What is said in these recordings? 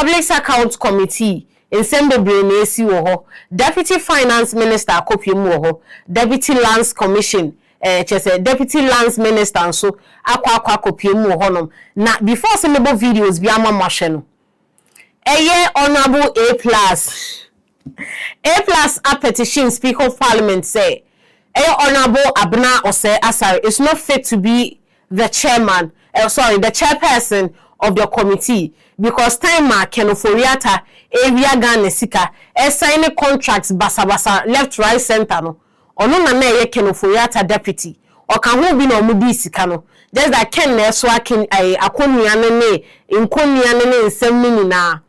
Public Accounts Committee in Sembebre Nesi Woho, Deputy Finance Minister Kopi Moho, Deputy Lands Commission, Deputy Lands Minister and so akwa Kopi Mohonom. Na before some videos biama masheno. Honorable A+. A+ Petition Speaker of Parliament say, Honorable Abna Osei Asare is not fit to be the chairman, the chairperson of the committee because time Kenoforiata area Ghana sika signing contracts basa left right center no ono na na Kenoforiata deputy or can who be no mudi sika no just that ken na so akin akonua ne nkonua ne nsem nyina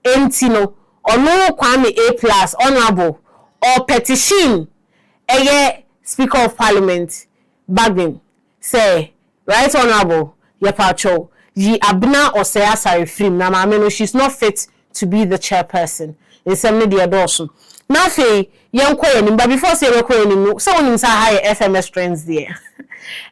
enti no ono kwame A+ honorable or petition Speaker of Parliament Bagin say right honorable Yepacho Yi Abna Osei Asare film na maame she's not fit to be the chairperson in some media dosun na fe yenko yenim but before say yenko yenim so onim say high FMS trends there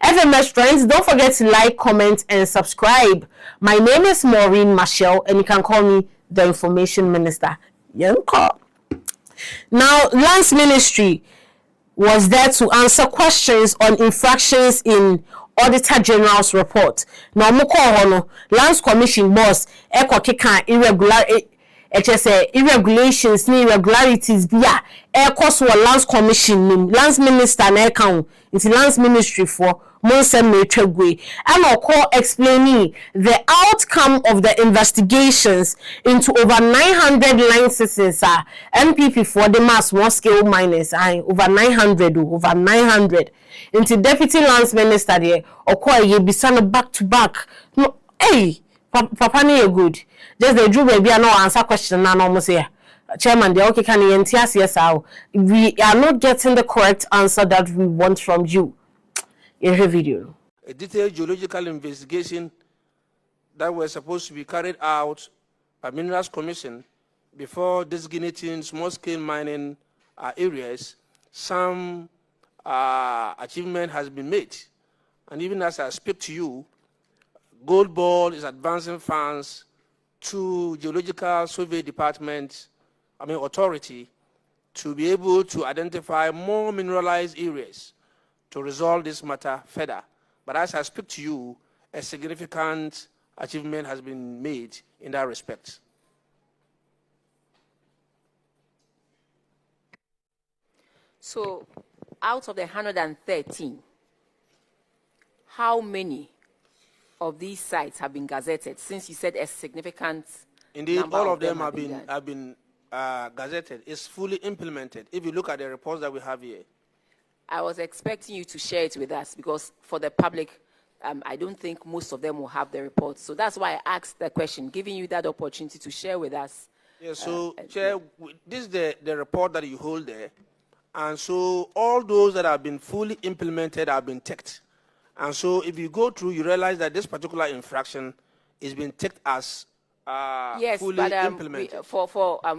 FMS trends, don't forget to like, comment and subscribe. My name is Maureen Michelle and you can call me the information minister. Yenko. Now Lands Ministry was there to answer questions on infractions in Auditor General's report. Now, Moko Lands Commission boss irregulations ni irregularities biya cost wa Lands Commission Lands Minister na account into Lands Ministry for Monsem Metwegwe and explaining the outcome of the investigations into over 900 licenses MPP for the mass small scale miners over 900 into Deputy Lands Minister there ye bisana back to back no hey papa ni good just the drew baby no answer question na no say chairman they okay can we are not getting the correct answer that we want from you in her video. A detailed geological investigation that was supposed to be carried out by Minerals Commission before designating small-scale mining areas, some achievement has been made. And even as I speak to you, Gold Ball is advancing funds to Geological Survey Department, authority, to be able to identify more mineralized areas to resolve this matter further. But as I speak to you, a significant achievement has been made in that respect. So, out of the 113, how many of these sites have been gazetted? Since you said a significant Indeed, number all of them have been gazetted. It's fully implemented. If you look at the reports that we have here. I was expecting you to share it with us because for the public, I don't think most of them will have the reports. So that's why I asked the question, giving you that opportunity to share with us. Yeah, so, Chair, this is the report that you hold there. And so all those that have been fully implemented have been ticked. And so if you go through, you realize that this particular infraction is being ticked as yes, fully but, implemented.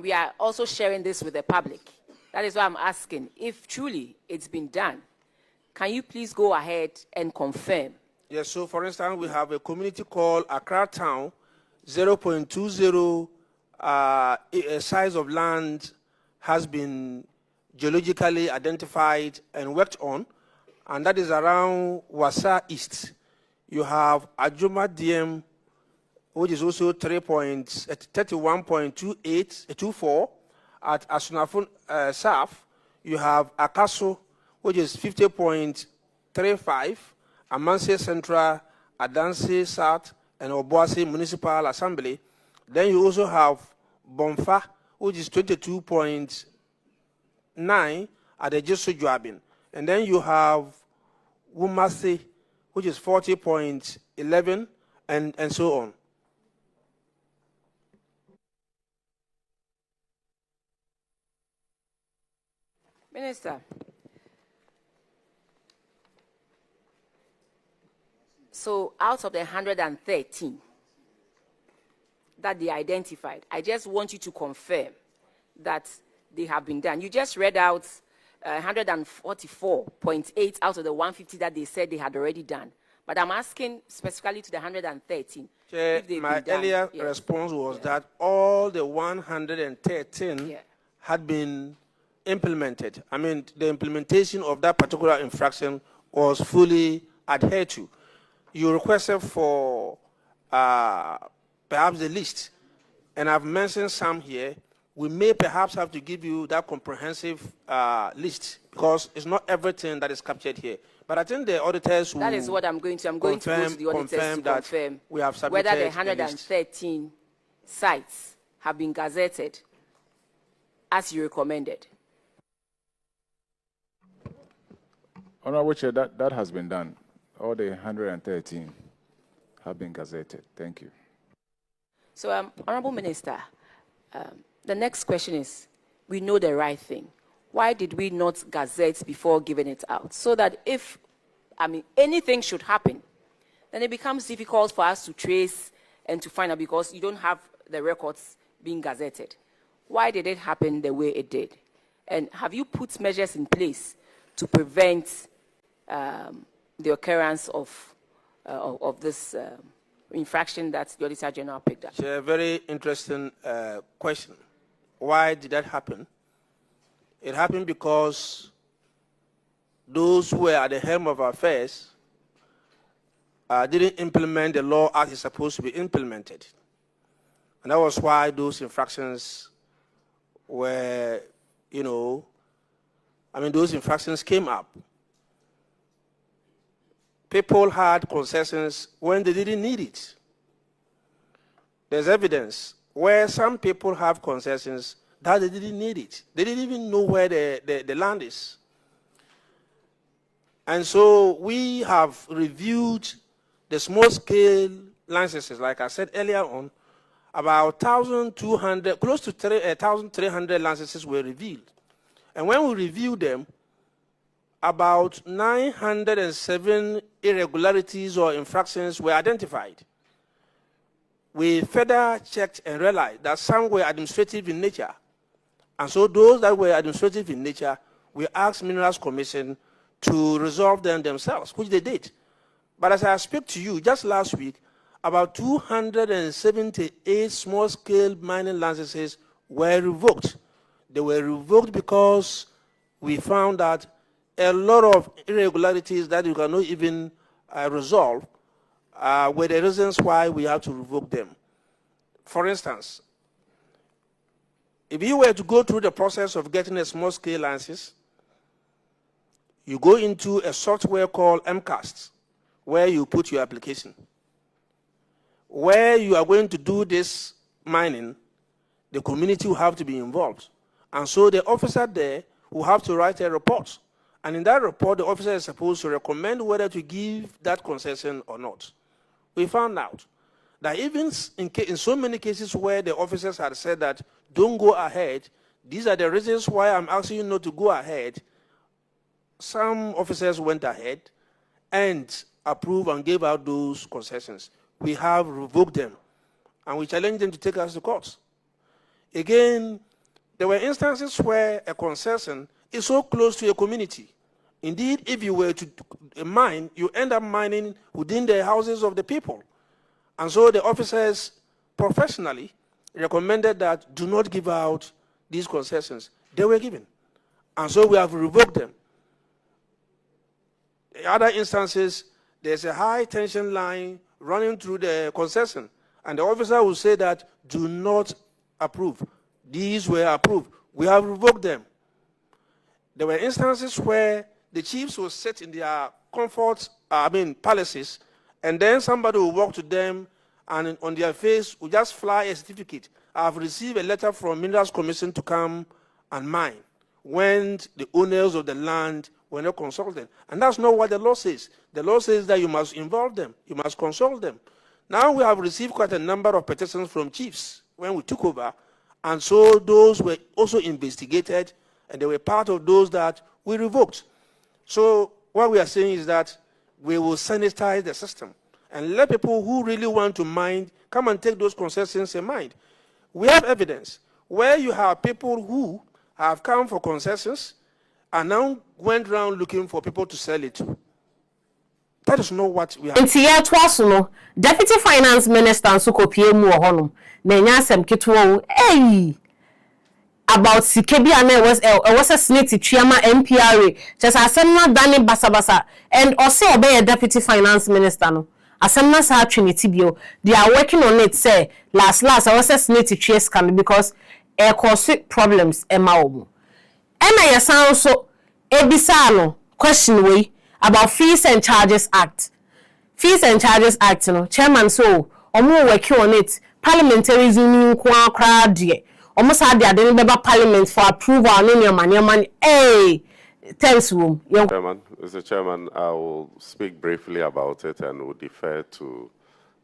We are also sharing this with the public. That is why I'm asking, if truly it's been done, can you please go ahead and confirm? Yes, so for instance, we have a community called Accra Town, 0.20 size of land has been geologically identified and worked on, and that is around Wasa East. You have Ajuma DM, which is also 31.24 at Asunafun South. You have Akaso, which is 50.35, Amanse Central, Adanse South, and Obuasi Municipal Assembly. Then you also have Bomfa, which is 22.9 at the Jesu Joabin. And then you have Wumase, which is 40.11, and so on. Minister, so out of the 113 that they identified, I just want you to confirm that they have been done. You just read out 144.8 out of the 150 that they said they had already done. But I'm asking specifically to the 113. Chair, if they've my been done. earlier Yes. response was that all the 113 Yeah. had been implemented. I mean, the implementation of that particular infraction was fully adhered to. You requested for perhaps the list, and I've mentioned some here. We may perhaps have to give you that comprehensive list because it's not everything that is captured here. But I think the auditors will. That is what I'm going to. I'm going to go to the auditors to confirm we have submitted whether the the 113 sites have been gazetted as you recommended. Honorable Chair, that has been done. All the 113 have been gazetted. Thank you. So, Honorable Minister, the next question is, we know the right thing. Why did we not gazette before giving it out? So that if, anything should happen, then it becomes difficult for us to trace and to find out because you don't have the records being gazetted. Why did it happen the way it did? And have you put measures in place to prevent the occurrence of this infraction that the Auditor General picked up? It's a very interesting question. Why did that happen? It happened because those who were at the helm of affairs didn't implement the law as it's supposed to be implemented. And that was why those infractions were, those infractions came up. People had concessions when they didn't need it. There's evidence where some people have concessions that they didn't need it. They didn't even know where the land is. And so we have reviewed the small-scale licenses, like I said earlier on, about 1,200, close to 1,300 licenses were reviewed. And when we reviewed them, about 907 irregularities or infractions were identified. We further checked and realized that some were administrative in nature. And so those that were administrative in nature, we asked Minerals Commission to resolve them themselves, which they did. But as I speak to you, just last week, about 278 small-scale mining licenses were revoked. They were revoked because we found that a lot of irregularities that you cannot even resolve were the reasons why we have to revoke them. For instance, if you were to go through the process of getting a small-scale license, you go into a software called MCAST, where you put your application. Where you are going to do this mining, the community will have to be involved. And so the officer there will have to write a report. And in that report, the officer is supposed to recommend whether to give that concession or not. We found out that even in so many cases where the officers had said that don't go ahead, these are the reasons why I'm asking you not to go ahead, some officers went ahead and approved and gave out those concessions. We have revoked them, and we challenge them to take us to court. Again, there were instances where a concession is so close to a community. Indeed, if you were to mine, you end up mining within the houses of the people. And so the officers professionally recommended that do not give out these concessions. They were given. And so we have revoked them. In other instances, there's a high tension line running through the concession, and the officer will say that do not approve. These were approved. We have revoked them. There were instances where the chiefs will sit in their palaces, and then somebody will walk to them, and on their face will just fly a certificate. I've received a letter from Minerals Commission to come and mine, when the owners of the land were not consulted. And that's not what the law says. The law says that you must involve them, you must consult them. Now we have received quite a number of petitions from chiefs when we took over, and so those were also investigated, and they were part of those that we revoked. So what we are saying is that we will sanitize the system and let people who really want to mine come and take those concessions in mind. We have evidence where you have people who have come for concessions and now went around looking for people to sell it to. That is not what we are. Nti ye twaso no Deputy Finance Minister nso kopie mu ohonum na nya asem ketwo about sikebi ana was a SSNIT chiama NPA just asem na dane basabasa and Osei obey Deputy Finance Minister no asem na sa trinity bio they are working on it say last I was a SSNIT chia scandal because cause problems ema omu ena yesan so ebisa no question we about Fees and Charges Act no chairman so omo working on it parliamentary union kwa kra de almost had the Adenibeba Parliament for approval and in your money. Hey, thanks, room. Chairman, Mr. Chairman, I will speak briefly about it and will defer to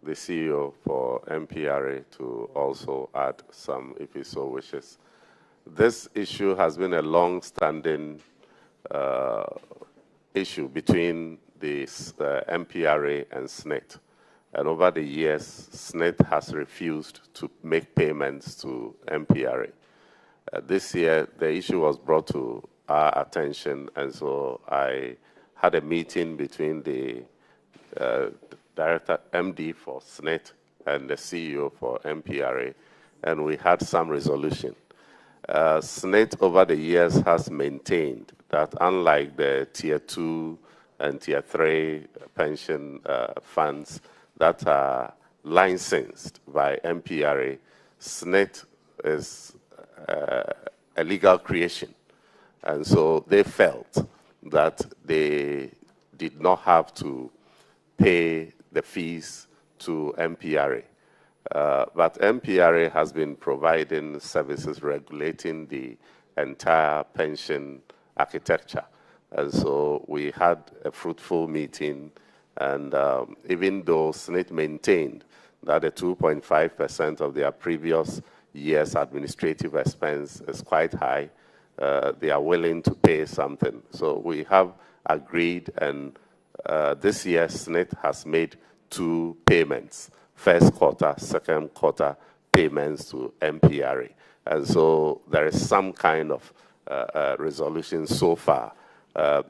the CEO for NPA to also add some if he so wishes. This issue has been a long-standing issue between the NPA and SSNIT. And over the years, SSNIT has refused to make payments to NPA. This year, the issue was brought to our attention, and so I had a meeting between the director MD for SSNIT and the CEO for NPA, and we had some resolution. SSNIT over the years has maintained that unlike the Tier 2 and Tier 3 pension funds, that are licensed by NPA, SSNIT is a legal creation. And so they felt that they did not have to pay the fees to NPA. But NPA has been providing services regulating the entire pension architecture. And so we had a fruitful meeting. And even though SSNIT maintained that the 2.5% of their previous year's administrative expense is quite high, they are willing to pay something. So we have agreed, and this year SSNIT has made 2 payments, first quarter, second quarter payments to NPA. And so there is some kind of resolution so far,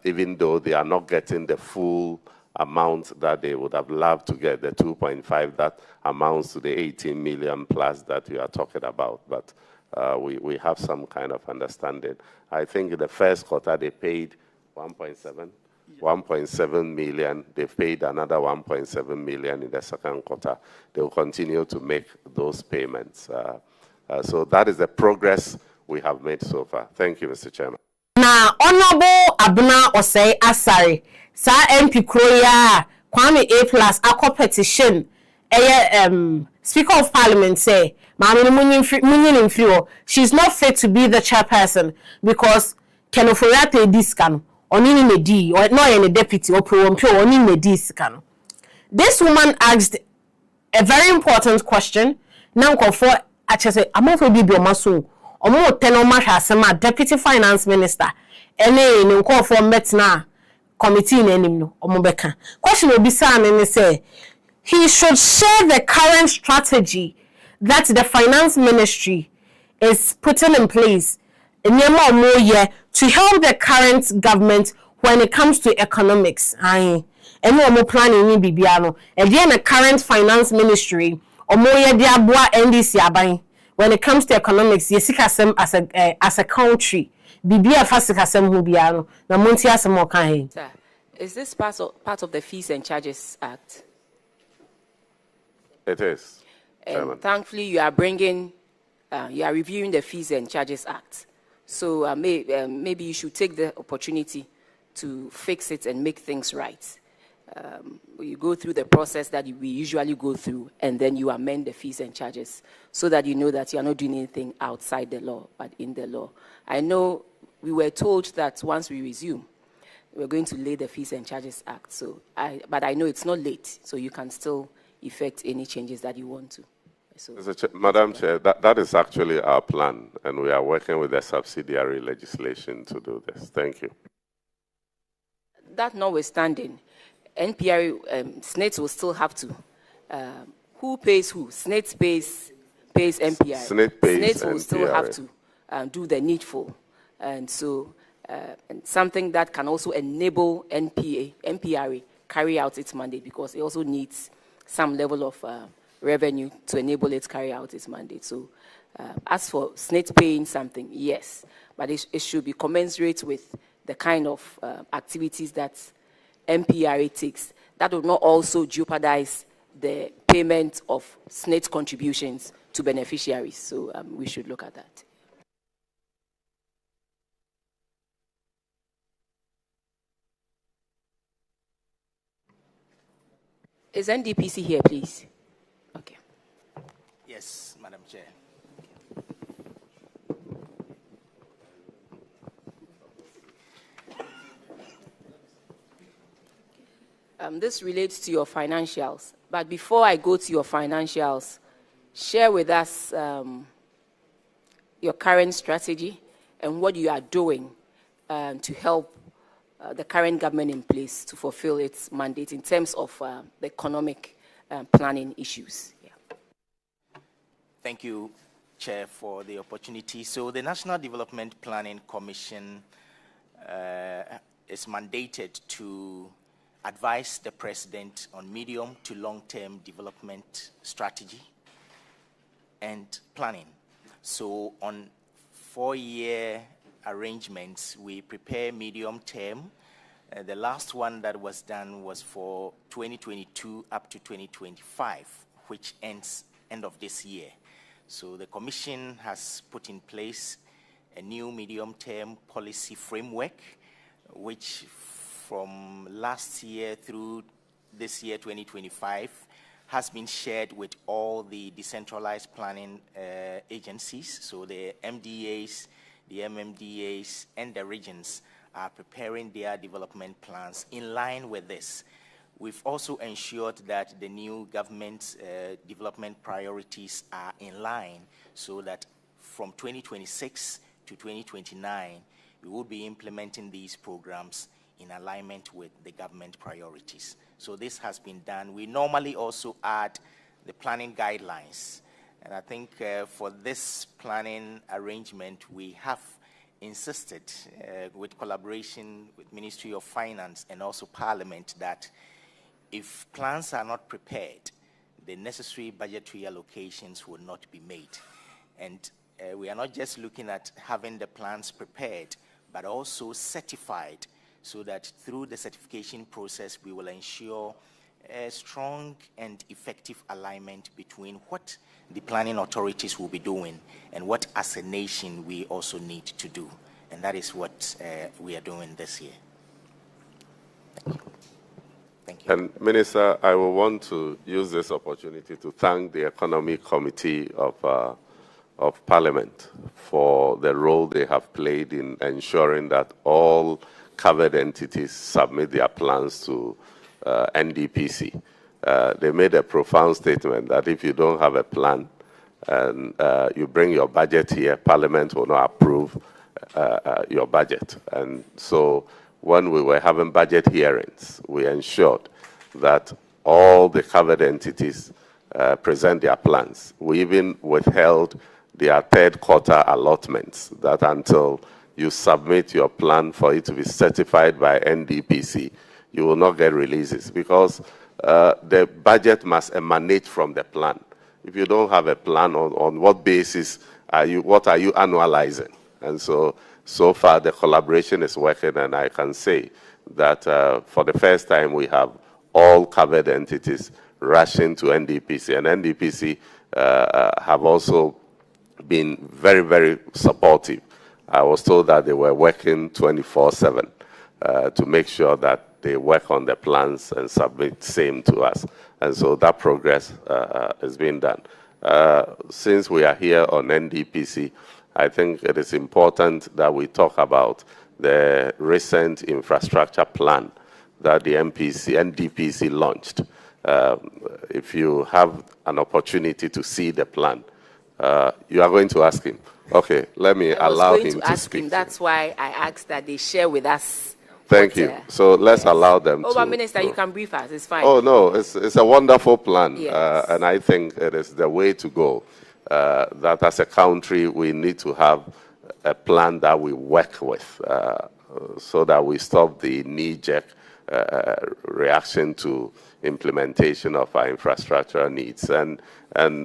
even though they are not getting the full amount that they would have loved to get, the 2.5 that amounts to the 18 million plus that you are talking about. But we have some kind of understanding. I think in the first quarter they paid 1.7 million. They've paid another 1.7 million in the second quarter. They will continue to make those payments. So that is the progress we have made so far. Thank you, Mr. Chairman. Now, Honorable Abna Osei Asare, Sa MP Kroya, Kwame A+ Akwa Petition, Speaker of Parliament say, she's not fit to be the chairperson because Kenoforiate discan, onini medi, or not any deputy, or pro-empio, onini medi scan. This woman asked a very important question. Now, for actually, I'm not going to be maso. Omo tenoma hasema Deputy Finance Minister ene ne nko for metna committee nanim no omo beka question obisa ne say he should share the current strategy that the finance ministry is putting in place to help the current government when it comes to economics. Aye ene omo planning ni bibia no e dey na current finance ministry omo ye dey aboa NDC aban. When it comes to economics, yesikasem as a country, bibia fasikasem hubiano. Na muntia asem kan. Sir, is this part of the Fees and Charges Act? It is. And thankfully, you are reviewing the Fees and Charges Act. So maybe you should take the opportunity to fix it and make things right. You go through the process that we usually go through, and then you amend the fees and charges so that you know that you are not doing anything outside the law, but in the law. I know we were told that once we resume, we're going to lay the Fees and Charges Act. But I know it's not late, so you can still effect any changes that you want to. So, Madam Chair, that is actually our plan, and we are working with the subsidiary legislation to do this. Thank you. That notwithstanding, NPA, SSNIT will still have to. Who pays who? SSNIT pays NPA. SSNIT will still have to do the needful. And so and something that can also enable NPA carry out its mandate, because it also needs some level of revenue to enable it to carry out its mandate. So as for SSNIT paying something, yes, but it should be commensurate with the kind of activities that NPRA takes. That will not also jeopardize the payment of SSNIT contributions to beneficiaries. So we should look at that. Is NDPC here, please? Okay. Yes, Madam Chair. This relates to your financials. But before I go to your financials, share with us your current strategy and what you are doing to help the current government in place to fulfill its mandate in terms of the economic planning issues. Yeah. Thank you, Chair, for the opportunity. So the National Development Planning Commission is mandated to advise the President on medium to long-term development strategy and planning. So on 4-year arrangements, we prepare medium-term. The last one that was done was for 2022 up to 2025, which ends end of this year. So the Commission has put in place a new medium-term policy framework, which from last year through this year, 2025, has been shared with all the decentralized planning agencies. So the MDAs, the MMDAs, and the regions are preparing their development plans in line with this. We've also ensured that the new government development priorities are in line, so that from 2026 to 2029, we will be implementing these programs in alignment with the government priorities. So this has been done. We normally also add the planning guidelines. And I think for this planning arrangement, we have insisted with collaboration with Ministry of Finance and also Parliament that if plans are not prepared, the necessary budgetary allocations will not be made. And we are not just looking at having the plans prepared, but also certified, so that through the certification process, we will ensure a strong and effective alignment between what the planning authorities will be doing and what, as a nation, we also need to do. And that is what we are doing this year. Thank you. Thank you. And Minister, I will want to use this opportunity to thank the Economic Committee of Parliament for the role they have played in ensuring that all covered entities submit their plans to NDPC. They made a profound statement that if you don't have a plan and you bring your budget here, Parliament will not approve your budget. And so when we were having budget hearings, we ensured that all the covered entities present their plans. We even withheld their third quarter allotments, that until you submit your plan for it to be certified by NDPC, you will not get releases, because the budget must emanate from the plan. If you don't have a plan, on what basis what are you annualizing? And so far the collaboration is working, and I can say that for the first time we have all covered entities rushing to NDPC, and NDPC have also been very, very supportive. I was told that they were working 24/7 to make sure that they work on the plans and submit same to us. And so that progress is being done. Since we are here on NDPC, I think it is important that we talk about the recent infrastructure plan that the NDPC launched. If you have an opportunity to see the plan, you are going to ask him. Okay, let me allow him to speak. That's why I asked that they share with us. Thank you. So let's allow them to. But Minister, you can brief us. It's fine. Oh, no, it's a wonderful plan. Yes. And I think it is the way to go. That as a country, we need to have a plan that we work with so that we stop the knee-jerk reaction to implementation of our infrastructural needs. And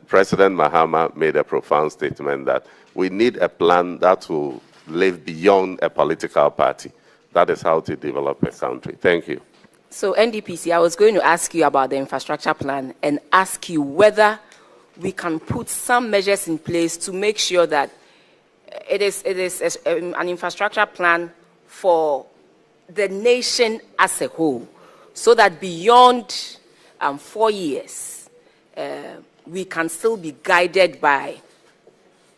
President Mahama made a profound statement that we need a plan that will live beyond a political party. That is how to develop a country. Thank you. So NDPC, I was going to ask you about the infrastructure plan and ask you whether we can put some measures in place to make sure that it is an infrastructure plan for the nation as a whole, so that beyond 4 years, we can still be guided by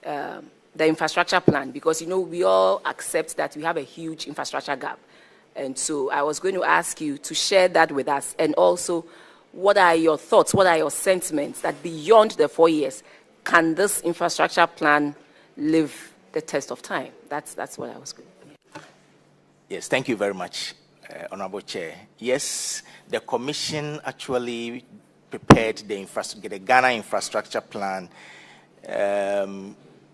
the infrastructure plan, because, you know, we all accept that we have a huge infrastructure gap. And so I was going to ask you to share that with us. And also, what are your thoughts, what are your sentiments that beyond the 4 years, can this infrastructure plan live the test of time? That's what I was going to. Yes, thank you very much, Honorable Chair. Yes, the Commission actually prepared the Ghana Infrastructure Plan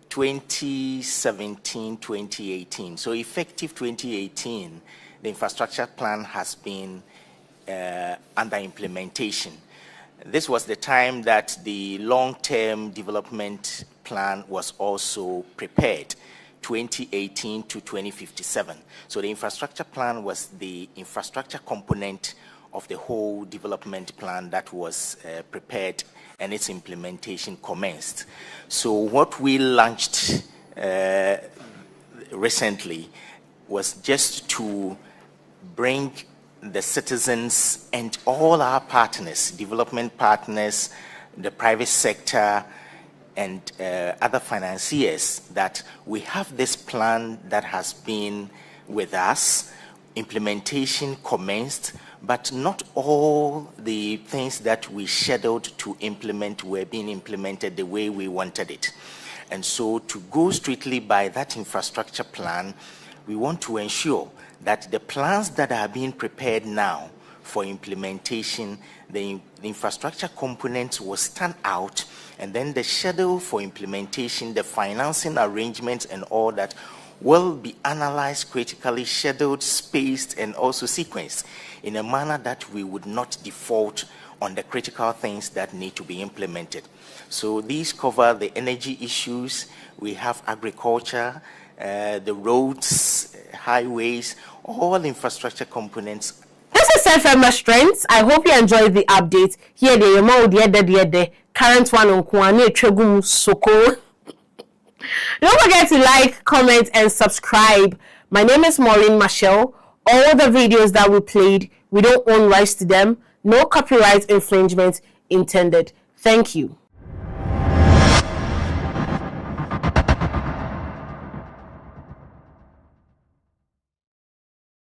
2017-2018. So effective 2018, the infrastructure plan has been under implementation. This was the time that the long-term development plan was also prepared, 2018 to 2057. So the infrastructure plan was the infrastructure component of the whole development plan that was prepared, and its implementation commenced. So what we launched recently was just to bring the citizens and all our partners, development partners, the private sector, and other financiers, that we have this plan that has been with us. Implementation commenced, but not all the things that we scheduled to implement were being implemented the way we wanted it. And so, to go strictly by that infrastructure plan, we want to ensure that the plans that are being prepared now for implementation, the infrastructure components will stand out, and then the schedule for implementation, the financing arrangements and all that will be analyzed critically, scheduled, spaced, and also sequenced in a manner that we would not default on the critical things that need to be implemented. So these cover the energy issues, we have agriculture, the roads, highways, all infrastructure components. This is FM Strengths. I hope you enjoyed the update. Here the current one on Kwane Tregum Soko. Don't forget to like, comment, and subscribe. My name is Maureen Michelle. All the videos that we played, we don't own rights to them. No copyright infringement intended. Thank you.